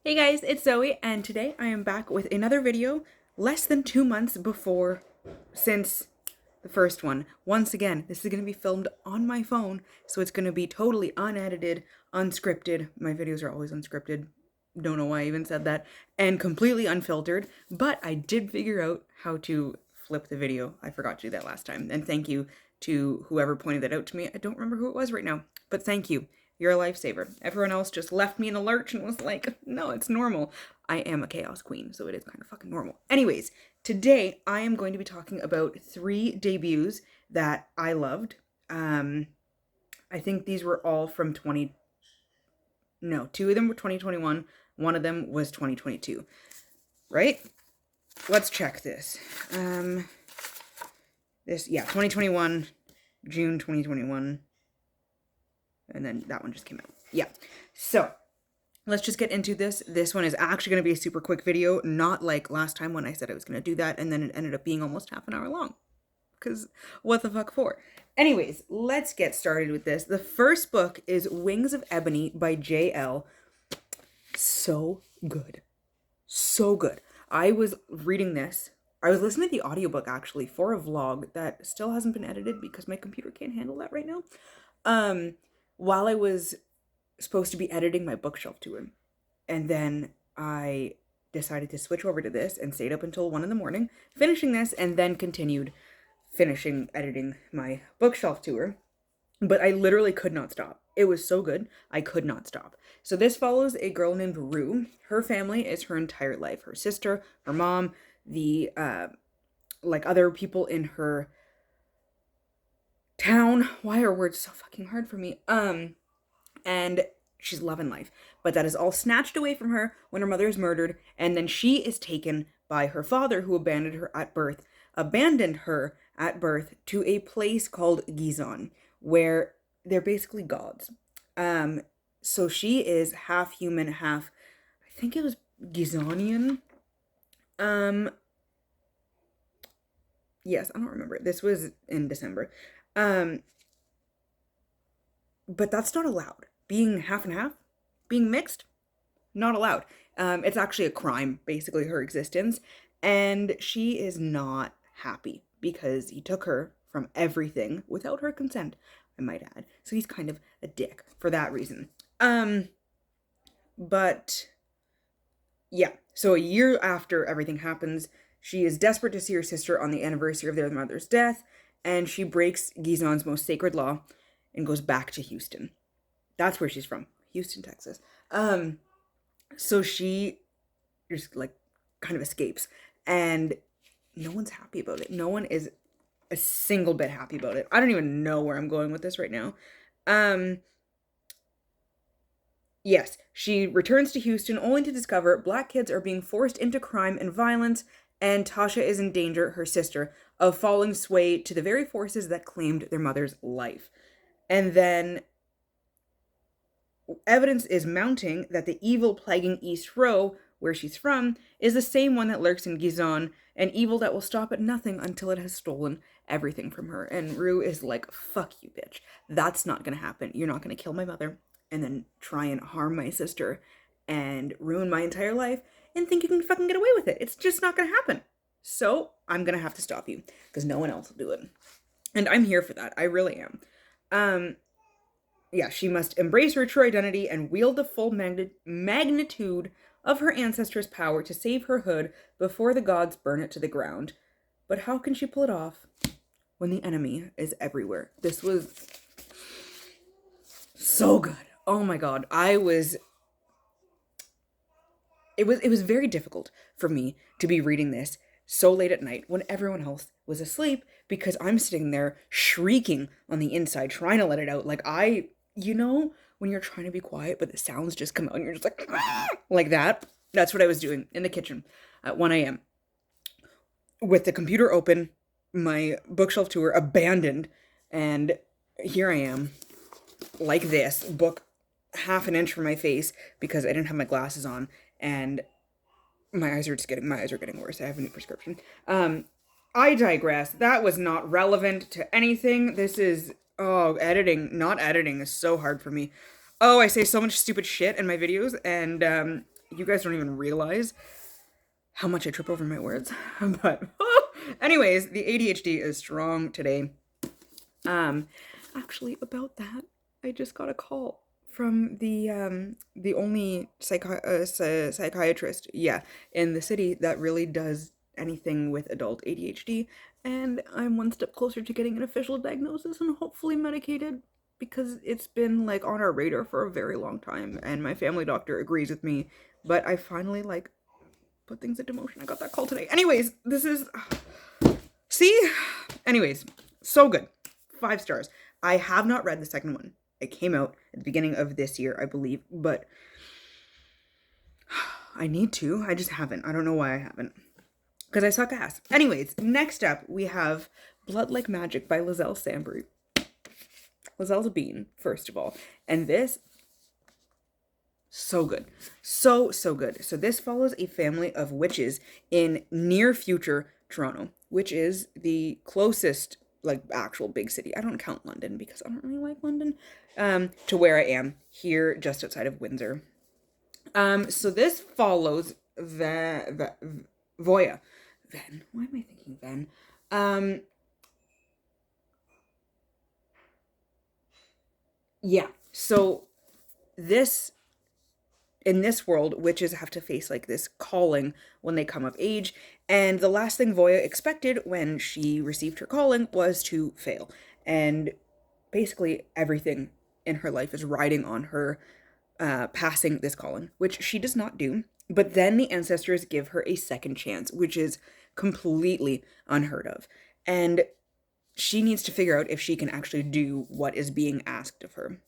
Hey guys, it's Zoe, and today I am back with another video less than 2 months since the first one. Once again, this is going to be filmed on my phone, so it's going to be totally unedited, unscripted. My videos are always unscripted. Don't know why I even said that. And completely unfiltered, but I did figure out how to flip the video. I forgot to do that last time, and thank you to whoever pointed that out to me. I don't remember who it was right now, but thank you. You're a lifesaver. Everyone else just left me in a lurch and was like, no, it's normal. I am a chaos queen, so it is kind of fucking normal. Anyways, today I am going to be talking about 3 debuts that I loved. I think these were all from 2 of them were 2021. One of them was 2022. Right? Let's check this. 2021, June 2021. And then that one just came out. Yeah. So let's just get into this. This one is actually going to be a super quick video, not like last time when I said I was going to do that and then it ended up being almost half an hour long. Because what the fuck for? Anyways, let's get started with this. The first book is Wings of Ebony by J.L. So good. So good. I was reading this. I was listening to the audiobook actually for a vlog that still hasn't been edited because my computer can't handle that right now. While I was supposed to be editing my bookshelf tour. And then I decided to switch over to this and stayed up until 1 a.m, finishing this, and then continued editing my bookshelf tour. But I literally could not stop. It was so good, I could not stop. So this follows a girl named Rue. Her family is her entire life. Her sister, her mom, the other people in her town. Why are words so fucking hard for me? And she's loving life. But that is all snatched away from her when her mother is murdered, and then she is taken by her father, who abandoned her at birth to a place called Gizon, where they're basically gods. So she is half human, half, I think it was Gizonian. Yes, I don't remember. This was in December. But that's not allowed. Being half and half, being mixed, not allowed. It's actually a crime, basically, her existence. And she is not happy because he took her from everything without her consent, I might add. So he's kind of a dick for that reason. But yeah, so a year after everything happens, she is desperate to see her sister on the anniversary of their mother's death, and she breaks Gizon's most sacred law and goes back to Houston. That's where she's from, Houston, Texas. So she just like kind of escapes, and no one's happy about it. No one is a single bit happy about it. I don't even know where I'm going with this right now. Yes, she returns to Houston only to discover black kids are being forced into crime and violence, and Tasha is in danger, her sister, of falling sway to the very forces that claimed their mother's life. And then evidence is mounting that the evil plaguing East Row, where she's from, is the same one that lurks in Gizon, an evil that will stop at nothing until it has stolen everything from her. And Rue is like, fuck you, bitch. That's not gonna happen. You're not gonna kill my mother and then try and harm my sister and ruin my entire life and think you can fucking get away with it. It's just not gonna happen. So I'm gonna have to stop you because no one else will do it. And I'm here for that. I really am. Yeah, she must embrace her true identity and wield the full magnitude of her ancestors' power to save her hood before the gods burn it to the ground. But how can she pull it off when the enemy is everywhere? This was so good. Oh my god. It was very difficult for me to be reading this so late at night when everyone else was asleep, because I'm sitting there shrieking on the inside, trying to let it out. When you're trying to be quiet, but the sounds just come out and you're just like, "Ah!" Like that. That's what I was doing in the kitchen at 1 a.m. with the computer open, my bookshelf tour abandoned, and here I am, like this, book half an inch from my face because I didn't have my glasses on, and my eyes are getting worse. I have a new prescription. I digress. That was not relevant to anything. This is, not editing is so hard for me. Oh, I say so much stupid shit in my videos, and You guys don't even realize how much I trip over my words. But anyways, the ADHD is strong today. Actually, about that, I just got a call from the only psychiatrist, yeah, in the city that really does anything with adult ADHD, and I'm one step closer to getting an official diagnosis and hopefully medicated, because it's been like on our radar for a very long time, and my family doctor agrees with me, but I finally like put things into motion. I got that call today. Anyways, this is see? Anyways, so good. 5 stars. I have not read the second one. It came out at the beginning of this year, I believe, but I need to. I just haven't. I don't know why I haven't. Because I suck ass. Anyways, next up, we have Blood Like Magic by Lizelle Sambury. Lizelle's a bean, first of all. And this, so good. So good. So this follows a family of witches in near future Toronto, which is the closest like actual big city. I don't count London because I don't really like London, to where I am here just outside of Windsor. So this follows Voya. Ven. Why am I thinking Ven? Yeah. So this, in this world, witches have to face like this calling when they come of age, and the last thing Voya expected when she received her calling was to fail, and basically everything in her life is riding on her passing this calling, which she does not do. But then the ancestors give her a second chance, which is completely unheard of, and she needs to figure out if she can actually do what is being asked of her,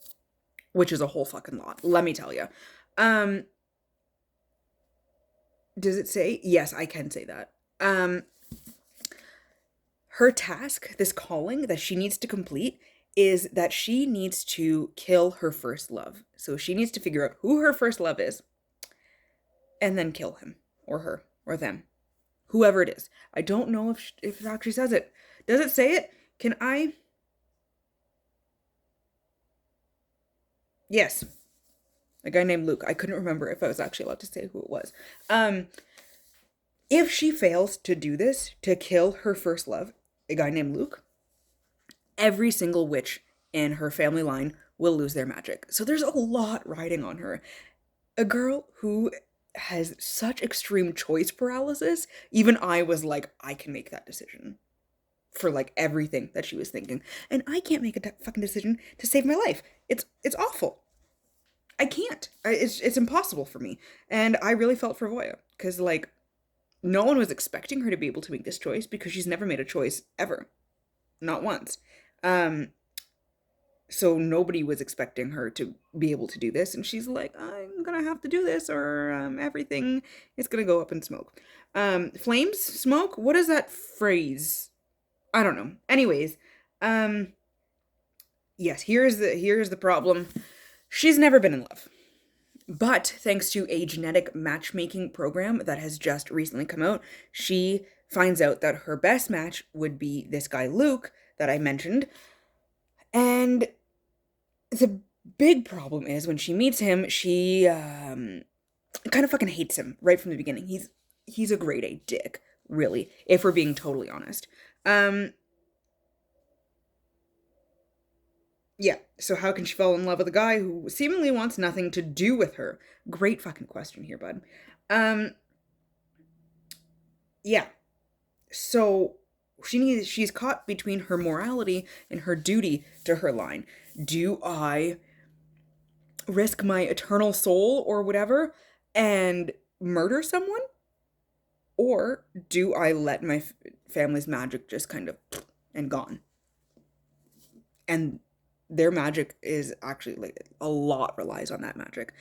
which is a whole fucking lot, let me tell you. Does it say? Yes, I can say that. Her task, this calling that she needs to complete, is that she needs to kill her first love. So she needs to figure out who her first love is and then kill him or her or them, whoever it is. I don't know if it actually says it. Does it say it? Can I? Yes. A guy named Luke. I couldn't remember if I was actually allowed to say who it was. If she fails to do this, to kill her first love, a guy named Luke, every single witch in her family line will lose their magic. So there's a lot riding on her. A girl who has such extreme choice paralysis, even I was like, I can make that decision for like everything that she was thinking. And I can't make a fucking decision to save my life. It's awful. I can't. It's impossible for me. And I really felt for Voya, because like no one was expecting her to be able to make this choice, because she's never made a choice ever. Not once. So nobody was expecting her to be able to do this, and she's like, I'm gonna have to do this, or everything is gonna go up in smoke. Flames? Smoke? What is that phrase? I don't know. Anyways, yes, here's the problem. She's never been in love. But thanks to a genetic matchmaking program that has just recently come out, she finds out that her best match would be this guy Luke that I mentioned. And the big problem is when she meets him, she kind of fucking hates him right from the beginning. He's a grade A dick, really, if we're being totally honest. Yeah, so how can she fall in love with a guy who seemingly wants nothing to do with her? Great fucking question here, bud. Yeah. So she's caught between her morality and her duty to her line. Do I risk my eternal soul or whatever and murder someone? Or do I let my family's magic just kind of and gone? And their magic is actually like a lot relies on that magic.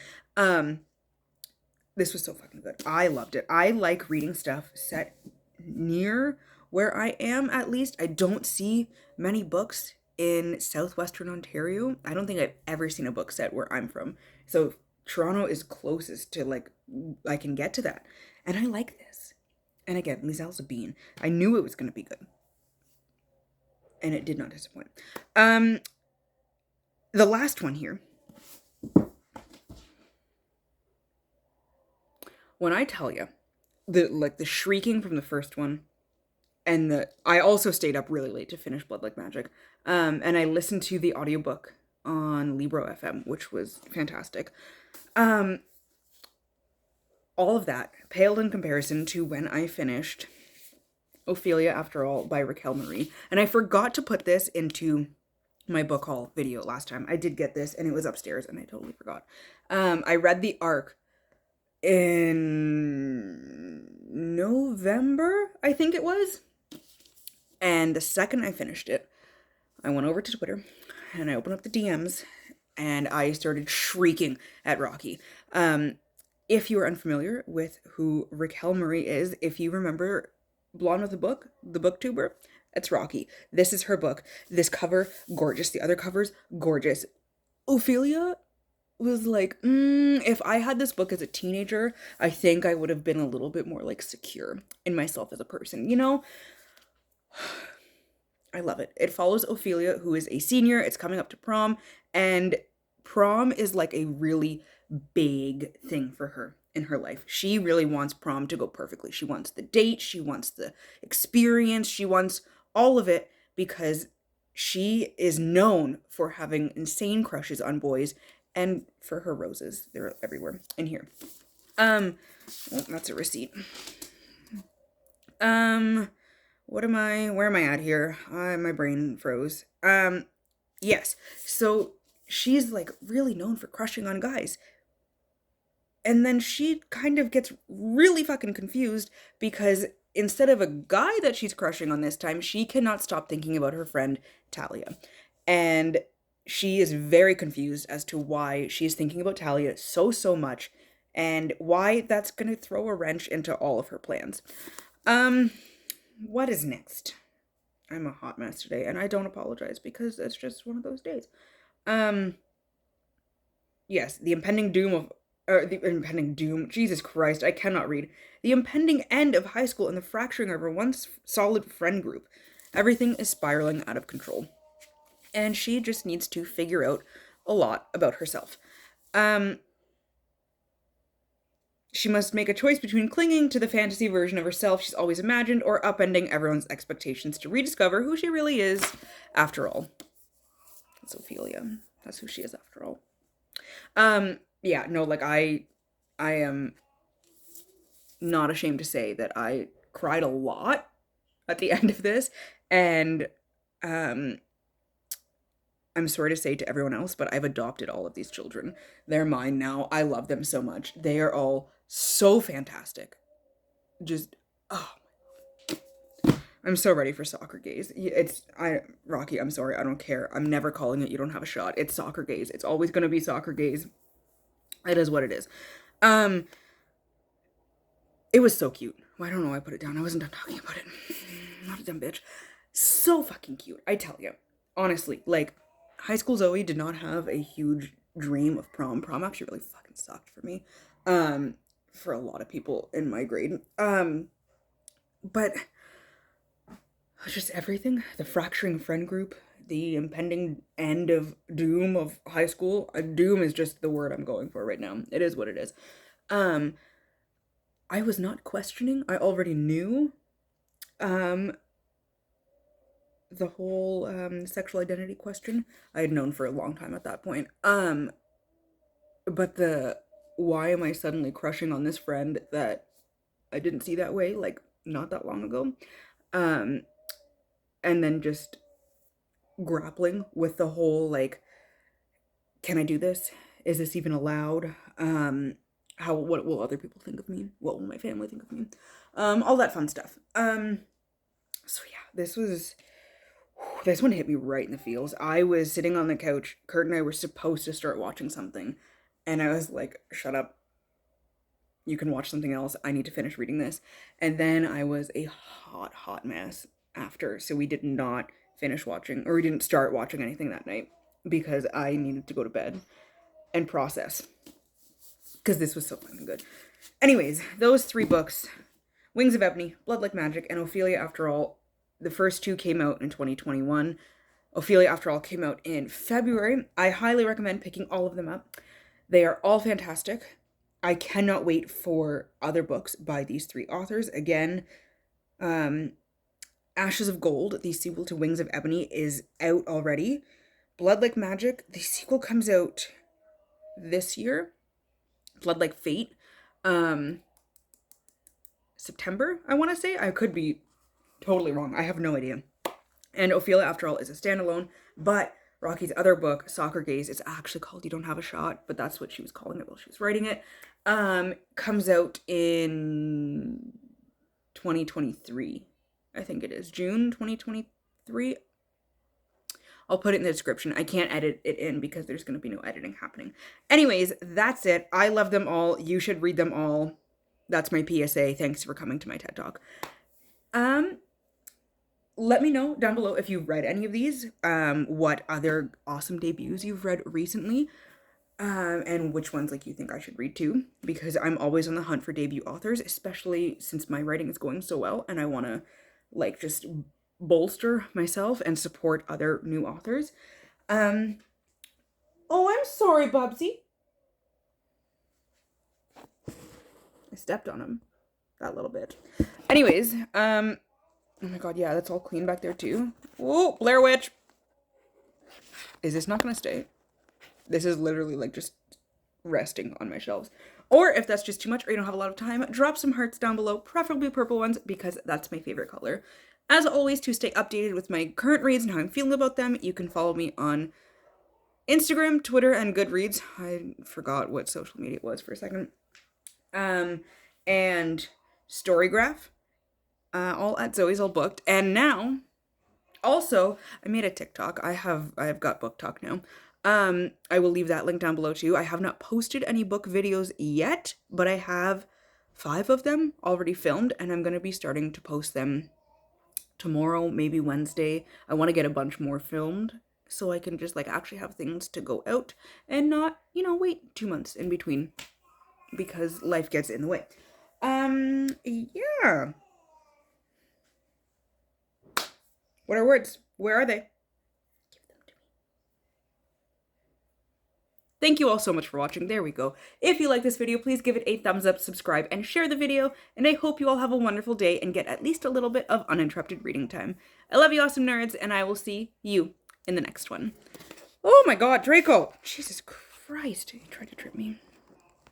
This was so fucking good. I loved it. I like reading stuff set near where I am, at least. I don't see many books in southwestern Ontario. I don't think I've ever seen a book set where I'm from. So Toronto is closest to like I can get to that. And I like this. And again, Lizelle's a bean. I knew it was gonna be good. And it did not disappoint. The last one here When I tell you, the shrieking from the first one, and I also stayed up really late to finish Blood Like Magic. And I listened to the audiobook on Libro FM, which was fantastic. All of that paled in comparison to when I finished Ophelia After All by Raquel Marie. And I forgot to put this into my book haul video last time. I did get this and it was upstairs and I totally forgot. I read the arc in November, I think it was. And the second I finished it, I went over to Twitter and I opened up the DMs and I started shrieking at Rocky. If you are unfamiliar with who Raquel Marie is, if you remember Blonde with a Book, the booktuber, it's Rocky. This is her book. This cover, gorgeous. The other covers, gorgeous. Ophelia was like, if I had this book as a teenager, I think I would have been a little bit more like secure in myself as a person, you know? I love it. It follows Ophelia, who is a senior. It's coming up to prom, and prom is like a really big thing for her in her life. She really wants prom to go perfectly. She wants the date, she wants the experience, she wants all of it because she is known for having insane crushes on boys and for her roses. They're everywhere in here. Oh, that's a receipt. Where am I at here? My brain froze. Yes. So she's like really known for crushing on guys. And then she kind of gets really fucking confused because instead of a guy that she's crushing on this time, she cannot stop thinking about her friend Talia. And she is very confused as to why she's thinking about Talia so much and why that's going to throw a wrench into all of her plans. What is next? I'm a hot mess today, and I don't apologize because it's just one of those days. Yes, the impending doom, Jesus Christ, I cannot read. The impending end of high school and the fracturing of her once solid friend group. Everything is spiraling out of control. And she just needs to figure out a lot about herself. She must make a choice between clinging to the fantasy version of herself she's always imagined or upending everyone's expectations to rediscover who she really is after all. That's Ophelia. That's who she is after all. Yeah, no, like I am not ashamed to say that I cried a lot at the end of this, and I'm sorry to say to everyone else, but I've adopted all of these children. They're mine now. I love them so much. They are all so fantastic. Just, oh. I'm so ready for soccer gaze. Rocky, I'm sorry. I don't care. I'm never calling it. You don't have a shot. It's soccer gaze. It's always going to be soccer gaze. It is what it is. It was so cute. Well, I don't know why I put it down. I wasn't done talking about it. Not a dumb bitch. So fucking cute. I tell you. Honestly, like, high school Zoe did not have a huge dream of prom. Prom actually really fucking sucked for me. For a lot of people in my grade. But just everything. The fracturing friend group. The impending end of doom of high school. Doom is just the word I'm going for right now. It is what it is. I was not questioning. I already knew. The whole sexual identity question. I had known for a long time at that point. But why am I suddenly crushing on this friend that I didn't see that way, like, not that long ago? And then just grappling with the whole, like, can I do this? Is this even allowed? What will other people think of me? What will my family think of me? All that fun stuff. So yeah, this one hit me right in the feels. I was sitting on the couch. Kurt and I were supposed to start watching something. And I was like, shut up. You can watch something else. I need to finish reading this. And then I was a hot mess after. So we did not finish watching, or we didn't start watching anything that night because I needed to go to bed and process. Because this was so fucking good. Anyways, those 3 books, Wings of Ebony, Blood Like Magic, and Ophelia After All. The first 2 came out in 2021. Ophelia After All came out in February. I highly recommend picking all of them up. They are all fantastic. I cannot wait for other books by these three authors. Again, Ashes of Gold, the sequel to Wings of Ebony, is out already. Blood Like Magic, the sequel comes out this year. Blood Like Fate, September, I want to say. I could be totally wrong. I have no idea. And Ophelia After All is a standalone, but Rocky's other book, Soccer Gaze, it's actually called You Don't Have a Shot, but that's what she was calling it while she was writing it, comes out in 2023. I think it is June 2023. I'll put it in the description. I can't edit it in because there's going to be no editing happening. Anyways, that's it. I love them all. You should read them all. That's my PSA. Thanks for coming to my TED Talk. Let me know down below if you've read any of these, what other awesome debuts you've read recently, and which ones like you think I should read too, because I'm always on the hunt for debut authors, especially since my writing is going so well and I want to like just bolster myself and support other new authors. Oh, I'm sorry, Bubsy. I stepped on him that little bit. Anyways, oh my god, yeah, that's all clean back there too. Oh, Blair Witch. Is this not gonna stay? This is literally like just resting on my shelves. Or if that's just too much or you don't have a lot of time, drop some hearts down below, preferably purple ones because that's my favorite color. As always, to stay updated with my current reads and how I'm feeling about them, you can follow me on Instagram, Twitter, and Goodreads. I forgot what social media it was for a second. And Storygraph. All at Zoe's All Booked. And now, also, I made a TikTok. I've got Book Talk now. I will leave that link down below too. I have not posted any book videos yet, but I have 5 of them already filmed, and I'm going to be starting to post them tomorrow, maybe Wednesday. I want to get a bunch more filmed so I can just like actually have things to go out and not, you know, wait 2 months in between because life gets in the way. Yeah. What are words? Where are they? Give them to me. Thank you all so much for watching. There we go. If you like this video, please give it a thumbs up, subscribe, and share the video. And I hope you all have a wonderful day and get at least a little bit of uninterrupted reading time. I love you, awesome nerds, and I will see you in the next one. Oh my god, Draco! Jesus Christ, he tried to trip me.